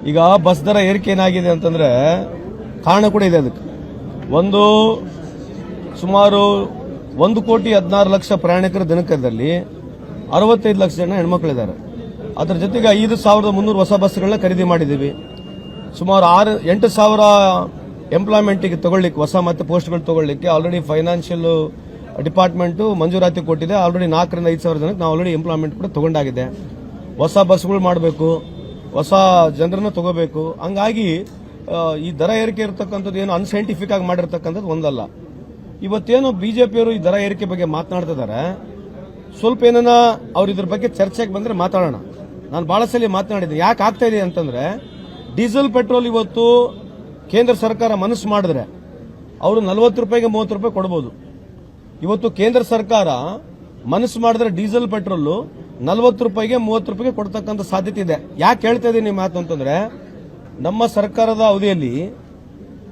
ಈಗ ಬಸ್ ದರ ಏರಿಕೆ ಏನಾಗಿದೆ ಅಂತಂದ್ರೆ ಕಾರಣ ಕೂಡ ಇದೆ ಅದಕ್ಕೆ. ಒಂದು ಸುಮಾರು 1,16,00,000 ಪ್ರಯಾಣಿಕರ ದಿನಕದಲ್ಲಿ 65 ಲಕ್ಷ ಜನ ಹೆಣ್ಮಕ್ಳಿದ್ದಾರೆ. ಅದರ ಜೊತೆಗೆ 5,300 ಹೊಸ ಬಸ್ಗಳನ್ನ ಖರೀದಿ ಮಾಡಿದ್ದೀವಿ. ಸುಮಾರು 8,000 ಎಂಪ್ಲಾಯ್ಮೆಂಟ್ಗೆ ತಗೊಳ್ಳಿಕ್ಕೆ, ಹೊಸ ಮತ್ತೆ ಪೋಸ್ಟ್ಗಳು ತಗೊಳ್ಳಿಕ್ಕೆ ಆಲ್ರೆಡಿ ಫೈನಾನ್ಷಿಯಲ್ ಡಿಪಾರ್ಟ್ಮೆಂಟ್ ಮಂಜೂರಾತಿ ಕೊಟ್ಟಿದೆ. ಆಲ್ರೆಡಿ 4,000 ರಿಂದ 5,000 ಜನಕ್ಕೆ ನಾವು ಆಲ್ರೆಡಿ ಎಂಪ್ಲಾಯ್ಮೆಂಟ್ ಕೂಡ ತಗೊಂಡಾಗಿದೆ. ಹೊಸ ಬಸ್ಗಳು ಮಾಡಬೇಕು, ಹೊಸ ಜನರನ್ನ ತಗೋಬೇಕು. ಹಂಗಾಗಿ ಈ ದರ ಏರಿಕೆ ಇರತಕ್ಕಂಥದ್ದು ಏನು ಅನ್ಸೈಂಟಿಫಿಕ್ ಆಗಿ ಮಾಡಿರ್ತಕ್ಕಂಥದ್ದು ಒಂದಲ್ಲ. ಇವತ್ತೇನು ಬಿಜೆಪಿಯವರು ಈ ದರ ಏರಿಕೆ ಬಗ್ಗೆ ಮಾತನಾಡ್ತಿದ್ದಾರೆ, ಸ್ವಲ್ಪ ಏನನ್ನ ಅವ್ರು ಇದ್ರ ಬಗ್ಗೆ ಚರ್ಚೆಗೆ ಬಂದ್ರೆ ಮಾತಾಡೋಣ. ನಾನು ಬಹಳ ಸಲ ಮಾತನಾಡಿದ್ದೆ. ಯಾಕೆ ಆಗ್ತಾ ಇದೆ ಅಂತಂದ್ರೆ, ಡೀಸೆಲ್ ಪೆಟ್ರೋಲ್ ಇವತ್ತು ಕೇಂದ್ರ ಸರ್ಕಾರ ಮನಸ್ಸು ಮಾಡಿದ್ರೆ ಅವರು 40 ರೂಪಾಯಿಗೆ 30 ರೂಪಾಯಿ ಕೊಡಬಹುದು. ಇವತ್ತು ಕೇಂದ್ರ ಸರ್ಕಾರ ಮನಸ್ಸು ಮಾಡಿದ್ರೆ ಡೀಸೆಲ್ ಪೆಟ್ರೋಲ್ 40 ರೂಪಾಯಿಗೆ 30 ರೂಪಾಯಿಗೆ ಕೊಡ್ತಕ್ಕಂಥ ಸಾಧ್ಯತೆ ಇದೆ. ಯಾಕೆ ಹೇಳ್ತಾ ಇದ್ದೀನಿ ಮಾತು ಅಂತಂದ್ರೆ, ನಮ್ಮ ಸರ್ಕಾರದ ಅವಧಿಯಲ್ಲಿ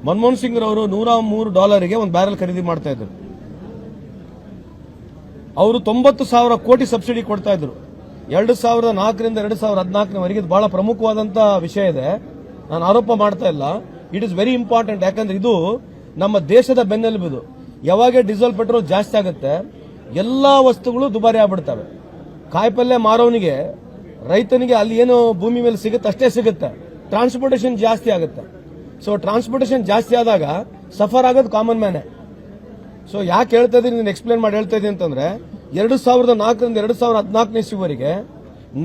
ಮನಮೋಹನ್ ಸಿಂಗ್ ರವರು $103ಗೆ ಒಂದು ಬ್ಯಾರೆಲ್ ಖರೀದಿ ಮಾಡ್ತಾ ಇದ್ರು. ಅವರು 90,000 ಕೋಟಿ ಸಬ್ಸಿಡಿ ಕೊಡ್ತಾ ಇದ್ರು. 2004 ರಿಂದ 2014 ಬಹಳ ಪ್ರಮುಖವಾದಂತ ವಿಷಯ ಇದೆ. ನಾನು ಆರೋಪ ಮಾಡ್ತಾ ಇಲ್ಲ. It is very important. ಯಾಕಂದ್ರೆ ಇದು ನಮ್ಮ ದೇಶದ ಬೆನ್ನೆಲುಬು. ಯಾವಾಗ ಡೀಸೆಲ್ ಪೆಟ್ರೋಲ್ ಜಾಸ್ತಿ ಆಗುತ್ತೆ, ಎಲ್ಲಾ ವಸ್ತುಗಳು ದುಬಾರಿ ಆಗ್ಬಿಡ್ತವೆ. ಕಾಯಿಪಲ್ಯ ಮಾರೋನಿಗೆ, ರೈತನಿಗೆ ಅಲ್ಲಿ ಏನು ಭೂಮಿ ಮೇಲೆ ಸಿಗುತ್ತೆ ಅಷ್ಟೇ ಸಿಗುತ್ತೆ. ಟ್ರಾನ್ಸ್ಪೋರ್ಟೇಷನ್ ಜಾಸ್ತಿ ಆಗುತ್ತೆ. ಸೊ ಟ್ರಾನ್ಸ್ಪೋರ್ಟೇಷನ್ ಜಾಸ್ತಿ ಆದಾಗ ಸಫರ್ ಆಗೋದು ಕಾಮನ್ ಮ್ಯಾನೆ. ಸೊ ಯಾಕೆ ಹೇಳ್ತಾ ಇದ್ದೀನಿ, ನೀನು ಎಕ್ಸ್ಪ್ಲೇನ್ ಮಾಡಿ ಹೇಳ್ತಾ ಇದ್ದೀನಿ ಅಂತಂದ್ರೆ, 2004 ರಿಂದ 2014 ಇಸ್ವಿವರೆಗೆ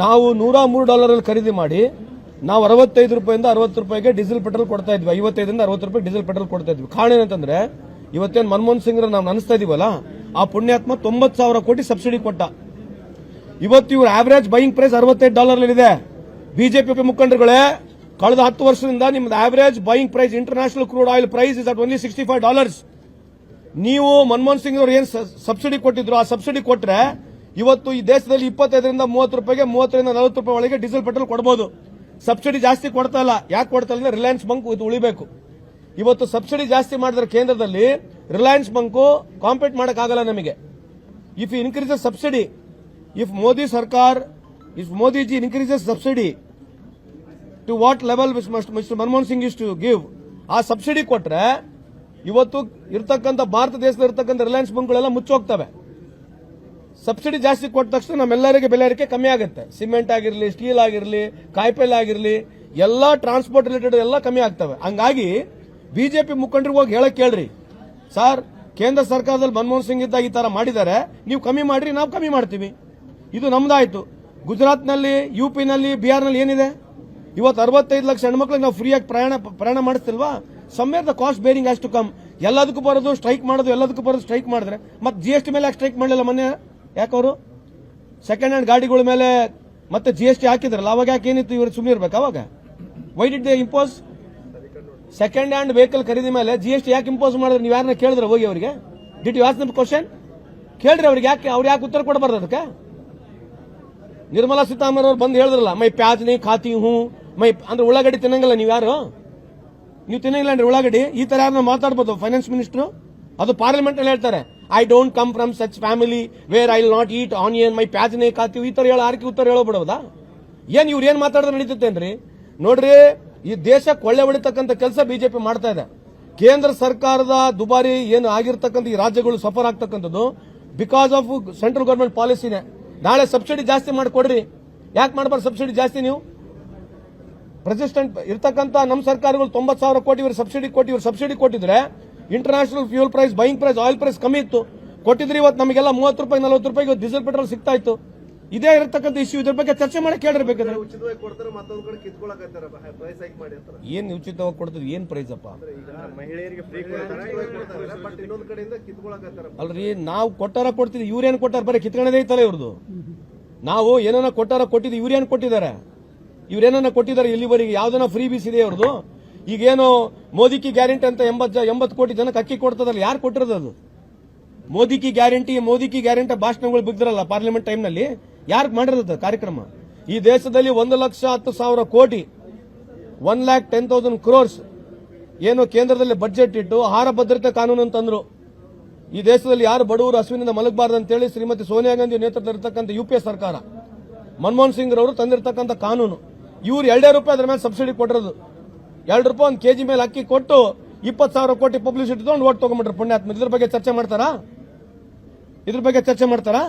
ನಾವು $103 ಖರೀದಿ ಮಾಡಿ ನಾವು 65 ರೂಪಾಯಿಂದ 60 ರೂಪಾಯಿಗೆ ಡೀಸೆಲ್ ಪೆಟ್ರೋಲ್ ಕೊಡ್ತಾ ಇದ್ವಿ. 55 ರಿಂದ 60 ರೂಪಾಯಿ ಡೀಸೆಲ್ ಪೆಟ್ರೋಲ್ ಕೊಡ್ತಾ ಇದ್ವಿ. ಕಾರಣ ಏನಂತಂದ್ರೆ, ಇವತ್ತೇನು ಮನಮೋಹನ್ ಸಿಂಗ್ ನಾವು ಅನಿಸ್ತಾ ಇದೀವಲ್ಲ, ಆ ಪುಣ್ಯಾತ್ಮ 90,000 ಕೋಟಿ ಸಬ್ಸಿಡಿ ಕೊಟ್ಟ. ಇವತ್ತು ಇವ್ರ ಆವರೇಜ್ ಬೈಯಿಂಗ್ ಪ್ರೈಸ್ $65 ಇದೆ. ಬಿಜೆಪಿ ಮುಖಂಡರುಗಳೇ, ಕಳೆದ 10 ವರ್ಷದಿಂದ ನಿಮ್ದು average buying price international crude oil price is at only $65. ನೀವು ಮನಮೋಹನ್ ಸಿಂಗ್ ಅವರು ಏನ್ ಸಬ್ಸಿಡಿ ಕೊಟ್ಟಿದ್ರು, ಆ ಸಬ್ಸಿಡಿ ಕೊಟ್ರೆ ಇವತ್ತು ಈ ದೇಶದಲ್ಲಿ 25 ರಿಂದ 30 ರೂಪಾಯಿಗೆ, 30 ರಿಂದ 40 ರೂಪಾಯಿ ಒಳಗೆ ಡೀಸೆಲ್ ಪೆಟ್ರೋಲ್ ಕೊಡಬಹುದು. ಸಬ್ಸಿಡಿ ಜಾಸ್ತಿ ಕೊಡ್ತಾ ಇಲ್ಲ. ಯಾಕೆ ಕೊಡ್ತಾ ಇಲ್ಲ ಅಂದ್ರೆ, ರಿಲಯನ್ಸ್ ಬಂಕ್ ಉಳಿಬೇಕು. ಇವತ್ತು ಸಬ್ಸಿಡಿ ಜಾಸ್ತಿ ಮಾಡಿದ್ರೆ ಕೇಂದ್ರದಲ್ಲಿ ರಿಲಯನ್ಸ್ ಬಂಕು ಕಾಂಪೀಟ್ ಮಾಡಕ್ಕಾಗಲ್ಲ ನಮಗೆ. If increases subsidy, if Modiji increases subsidy to what level mister Manmohan Singh is to give, ಆ ಸಬ್ಸಿಡಿ ಕೊಟ್ರೆ ಇವತ್ತು ಇರ್ತಕ್ಕಂಥ ಭಾರತ ದೇಶದಲ್ಲಿ ಇರ್ತಕ್ಕಂಥ ರಿಲಯನ್ಸ್ ಬಂಕ್ಗಳೆಲ್ಲ ಮುಚ್ಚೋಗ್ತವೆ. ಸಬ್ಸಿಡಿ ಜಾಸ್ತಿ ಕೊಟ್ಟ ತಕ್ಷಣ ನಮ್ಮೆಲ್ಲರಿಗೆ ಬೆಲೆ ಏರಿಕೆ ಕಮ್ಮಿ ಆಗುತ್ತೆ. ಸಿಮೆಂಟ್ ಆಗಿರಲಿ, ಸ್ಟೀಲ್ ಆಗಿರಲಿ, ಕಾಯಿಪಲ್ಯ ಆಗಿರಲಿ, ಎಲ್ಲಾ ಟ್ರಾನ್ಸ್ಪೋರ್ಟ್ ರಿಲೇಟೆಡ್ ಎಲ್ಲ ಕಮ್ಮಿ ಆಗ್ತವೆ. ಹಂಗಾಗಿ ಬಿಜೆಪಿ ಮುಖಂಡರಿಗೆ ಹೋಗಿ ಹೇಳಕ್ ಕೇಳ್ರಿ, ಸರ್ ಕೇಂದ್ರ ಸರ್ಕಾರದಲ್ಲಿ ಮನಮೋಹನ್ ಸಿಂಗ್ ಇದ್ದಾಗ ಈ ತರ ಮಾಡಿದ್ದಾರೆ, ನೀವು ಕಮ್ಮಿ ಮಾಡ್ರಿ, ನಾವು ಕಮ್ಮಿ ಮಾಡ್ತೀವಿ. ಇದು ನಮ್ದಾಯ್ತು. ಗುಜರಾತ್ನಲ್ಲಿ, ಯುಪಿನಲ್ಲಿ, ಬಿಹಾರ್ನಲ್ಲಿ ಏನಿದೆ? ಇವತ್ತು 65 ಲಕ್ಷ ಹೆಣ್ಮಕ್ಳಿಗೆ ನಾವು ಫ್ರೀಯಾಗಿ ಪ್ರಯಾಣ ಮಾಡಿಸ್ತಿಲ್ವಾ? Somewhere the cost bearing has to come. ಎಲ್ಲದಕ್ಕೂ ಬರೋದು ಸ್ಟ್ರೈಕ್ ಮಾಡೋದು, ಎಲ್ಲದಕ್ಕೂ ಬರೋದು ಸ್ಟ್ರೈಕ್ ಮಾಡಿದ್ರೆ ಮತ್ತೆ GST ಮೇಲೆ ಯಾಕೆ ಸ್ಟ್ರೈಕ್ ಮಾಡಲಿಲ್ಲ ಮೊನ್ನೆ? ಯಾಕವರು ಸೆಕೆಂಡ್ ಹ್ಯಾಂಡ್ ಗಾಡಿಗಳ ಮೇಲೆ ಮತ್ತೆ GST ಹಾಕಿದ್ರಲ್ಲ, ಅವಾಗ ಯಾಕೆ ಏನಿತ್ತು? ಇವರು ಸುಮ್ಮನೆ ಇರ್ಬೇಕು. ಅವಾಗ why did they impose? Second hand vehicle ಖರೀದಿ ಮೇಲೆ GST ಯಾಕೆ ಇಂಪೋಸ್ ಮಾಡಿದ್ರೆ? ನೀವು ಯಾರನ್ನ ಕೇಳಿದ್ರೆ ಹೋಗಿ ಅವರಿಗೆ? Did you ask them question? ಕೇಳ್ರಿ ಅವ್ರಿಗೆ. ಅವ್ರು ಯಾಕೆ ಉತ್ತರ ಕೊಡಬಾರ್ದು ಅದಕ್ಕೆ? ನಿರ್ಮಲಾ ಸೀತಾರಾಮನ್ ಅವ್ರು ಬಂದು ಹೇಳಿದ್ರಲ್ಲ, ಮೈ ಪ್ಯಾಜ್ ನೀ ಖಾತಿ ಹೂ ಮೈ ಅಂದ್ರೆ ಉಳ್ಳಾಗಡ್ಡಿ ತಿನ್ನಂಗಲ್ಲ ನೀವು ಯಾರು? ನೀವು ತಿನ್ನಂಗಿಲ್ಲ ಅಂದ್ರೆ ಉಳ್ಳಾಗಡ್ಡಿ. ಈ ತರ ಯಾರನ್ನ ಮಾತಾಡ್ಬೋದು ಫೈನಾನ್ಸ್ ಮಿನಿಸ್ಟರ್? ಅದು ಪಾರ್ಲಿಮೆಂಟ್ ಅಲ್ಲಿ ಹೇಳ್ತಾರೆ, I don't come from such family where I will not eat onion, ಮೈ ಪ್ಯಾಜ್ ನೀ ಖಾತಿ. ಈ ತರ ಹೇಳೋ ಆರ್ಕಿ ಉತ್ತರ ಹೇಳೋಬಿಡೋದಾ? ಏನ್ ಇವ್ರು ಏನ್ ಮಾತಾಡಿದ್ರೆ ನಡೀತೇನ್ರಿ? ನೋಡ್ರಿ, ಈ ದೇಶ ಕೊಳ್ಳೆ ಹೊಡಿತಕ್ಕಂಥ ಕೆಲಸ ಬಿಜೆಪಿ ಮಾಡ್ತಾ ಇದೆ. ಕೇಂದ್ರ ಸರ್ಕಾರದ ದುಬಾರಿ ಏನು ಆಗಿರ್ತಕ್ಕಂಥ ಈ ರಾಜ್ಯಗಳು ಸಫರ್ ಆಗ್ತಕ್ಕಂಥದ್ದು ಬಿಕಾಸ್ ಆಫ್ ಸೆಂಟ್ರಲ್ ಗವರ್ಮೆಂಟ್ ಪಾಲಿಸಿನೇ. ನಾಳೆ ಸಬ್ಸಿಡಿ ಜಾಸ್ತಿ ಮಾಡಿಕೊಡ್ರಿ. ಯಾಕೆ ಮಾಡಬಾರ್ದು ಸಬ್ಸಿಡಿ ಜಾಸ್ತಿ? ನೀವು ಪ್ರೆಸಿಡೆಂಟ್ ಇರ್ತಕ್ಕಂಥ ನಮ್ಮ ಸರ್ಕಾರಗಳು 90,000 ಕೋಟಿ ಇವರು ಸಬ್ಸಿಡಿ ಕೊಟ್ಟಿದ್ರೆ international fuel price, buying price, oil price ಕಮ್ಮಿ ಇತ್ತು. ಕೊಟ್ಟಿದ್ರೆ ಇವತ್ತು ನಮಗೆಲ್ಲ 30 ರೂಪಾಯಿ 40 ರೂಪಾಯಿಗೆ ಡೀಸೆಲ್ ಪೆಟ್ರೋಲ್ ಸಿಗ್ತಾ ಇತ್ತು. ಇದೇ ಇರತಕ್ಕಂಥ ಇಶ್ಯೂ. ಇದ್ರ ಬಗ್ಗೆ ಚರ್ಚೆ ಮಾಡಿ ಕೇಳಿರ್ಬೇಕಾದ್ರೆ ಏನ್ ಉಚಿತವಾಗಿ ಕೊಡ್ತಾರೆ? ಏನ್ ಪ್ರೈಸ್ ಅಪ್ಪ? ಅಲ್ರಿ, ನಾವು ಕೊಟ್ಟಾರ ಕೊಡ್ತಿದ್ವಿ, ಇವ್ರೇನ್ ಕೊಟ್ಟಾರ? ಬರೀ ಕಿತ್ಕೊಳ್ಳೋದೇ ಐತಲ್ಲ ಇವ್ರದ್ದು. ನಾವು ಏನನ್ನ ಕೊಟ್ಟಾರ ಕೊಟ್ಟಿದ್ವಿ, ಇವ್ರೇನ್ ಕೊಟ್ಟಿದ್ದಾರೆ? ಇವ್ರೇನನ್ನ ಕೊಟ್ಟಿದ್ದಾರೆ ಇಲ್ಲಿವರೆಗೆ? ಯಾವ್ದನ್ನ ಫ್ರೀ ಬೀಸ್ ಇದೆ ಅವ್ರದ್ದು? ಈಗೇನು ಮೋದಿ ಕಿ ಗ್ಯಾರಂಟಿ ಅಂತ 80 ಕೋಟಿ ಜನಕ್ಕೆ ಅಕ್ಕಿ ಕೊಡ್ತದಲ್ಲ, ಯಾರು ಕೊಟ್ಟಿರೋದು ಅದು? ಮೋದಿ ಕಿ ಗ್ಯಾರಂಟಿ ಭಾಷಣಗಳು ಬಿದ್ದಿರಲ್ಲ ಪಾರ್ಲಿಮೆಂಟ್ ಟೈಮ್ನಲ್ಲಿ, ಯಾರು ಮಾಡಿರೋದು ಕಾರ್ಯಕ್ರಮ? ಈ ದೇಶದಲ್ಲಿ 1,10,000 ಕೋಟಿ 1,10,000 crores ಏನು ಕೇಂದ್ರದಲ್ಲಿ ಬಜೆಟ್ ಇಟ್ಟು ಆಹಾರ ಭದ್ರತೆ ಕಾನೂನು ಅಂತಂದ್ರು. ಈ ದೇಶದಲ್ಲಿ ಯಾರು ಬಡವರು ಹಸುವಿನಿಂದ ಮಲಗಬಾರದು ಅಂತೇಳಿ ಶ್ರೀಮತಿ ಸೋನಿಯಾ ಗಾಂಧಿ ನೇತೃತ್ವದಲ್ಲಿರ್ತಕ್ಕಂಥ UPA ಸರ್ಕಾರ, ಮನಮೋಹನ್ ಸಿಂಗ್ ರವರು ತಂದಿರತಕ್ಕಂಥ ಕಾನೂನು. ಇವ್ರು 2 ರೂಪಾಯಿ ಅದ್ರ ಮೇಲೆ ಸಬ್ಸಿಡಿ ಕೊಟ್ಟಿರೋದು. 2 ರೂಪಾಯಿ ಒಂದು ಕೆಜಿ ಮೇಲೆ ಅಕ್ಕಿ ಕೊಟ್ಟು 20,000 ಕೋಟಿ ಪಬ್ಲಿಸಿಟಿ ತಗೊಂಡು ಓಟ್ ತಗೊಂಡ್ಬಿಟ್ರೆ ಪುಣ್ಯಾತ್ಮ. ಇದ್ರ ಬಗ್ಗೆ ಚರ್ಚೆ ಮಾಡ್ತಾರಾ?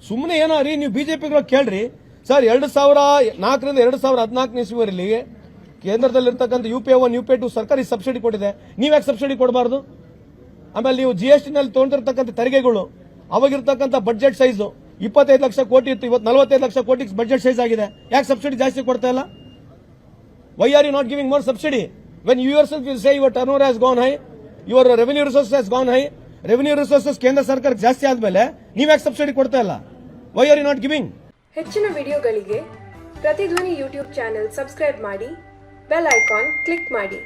ಸುಮ್ಮನೆ ಏನೋ ರೀ, ನೀವು ಬಿಜೆಪಿಗಳು ಕೇಳ್ರಿ ಸರ್. 2004ರಿಂದ 2014 ಇಸ್ವಿವರೆಗೆ ಕೇಂದ್ರದಲ್ಲಿರ್ತಕ್ಕಂಥ UPA1 UPA2 ಸರ್ಕಾರಿ ಸಬ್ಸಿಡಿ ಕೊಟ್ಟಿದೆ. ನೀವ್ಯಾಕೆ ಸಬ್ಸಿಡಿ ಕೊಡಬಾರ್ದು? ಆಮೇಲೆ ನೀವು GST ನಲ್ಲಿ ತಗೊಂಡಿರ್ತಕ್ಕಂಥ ತೆರಿಗೆಗಳು, ಅವಾಗಿರ್ತಕ್ಕಂಥ ಬಡ್ಜೆಟ್ ಸೈಜ್ 25 ಲಕ್ಷ ಕೋಟಿ ಇತ್ತು, ಇವತ್ತು 45 ಲಕ್ಷ ಕೋಟಿ ಬಡ್ಜೆಟ್ ಸೈಜ್ ಆಗಿದೆ. ಯಾಕೆ ಸಬ್ಸಿಡಿ ಜಾಸ್ತಿ ಕೊಡ್ತಾ ಇಲ್ಲ? Why are you not giving more subsidy when you yourself will say your turnover has gone high, your revenue resources has gone high? Revenue resources ಕೇಂದ್ರ ಸರ್ಕಾರಕ್ಕೆ ಜಾಸ್ತಿ ಆದ್ಮೇಲೆ ನೀವ್ಯಾಕೆ ಸಬ್ಸಿಡಿ ಕೊಡ್ತಾ ಇಲ್ಲ? Why are you not giving? ಹೆಚ್ಚಿನ ವಿಡಿಯೋಗಳಿಗೆ ಪ್ರತಿಧ್ವನಿ ಯೂಟ್ಯೂಬ್ ಚಾನೆಲ್ ಸಬ್ಸ್ಕ್ರೈಬ್ ಮಾಡಿ, ಬೆಲ್ ಐಕಾನ್ ಕ್ಲಿಕ್ ಮಾಡಿ.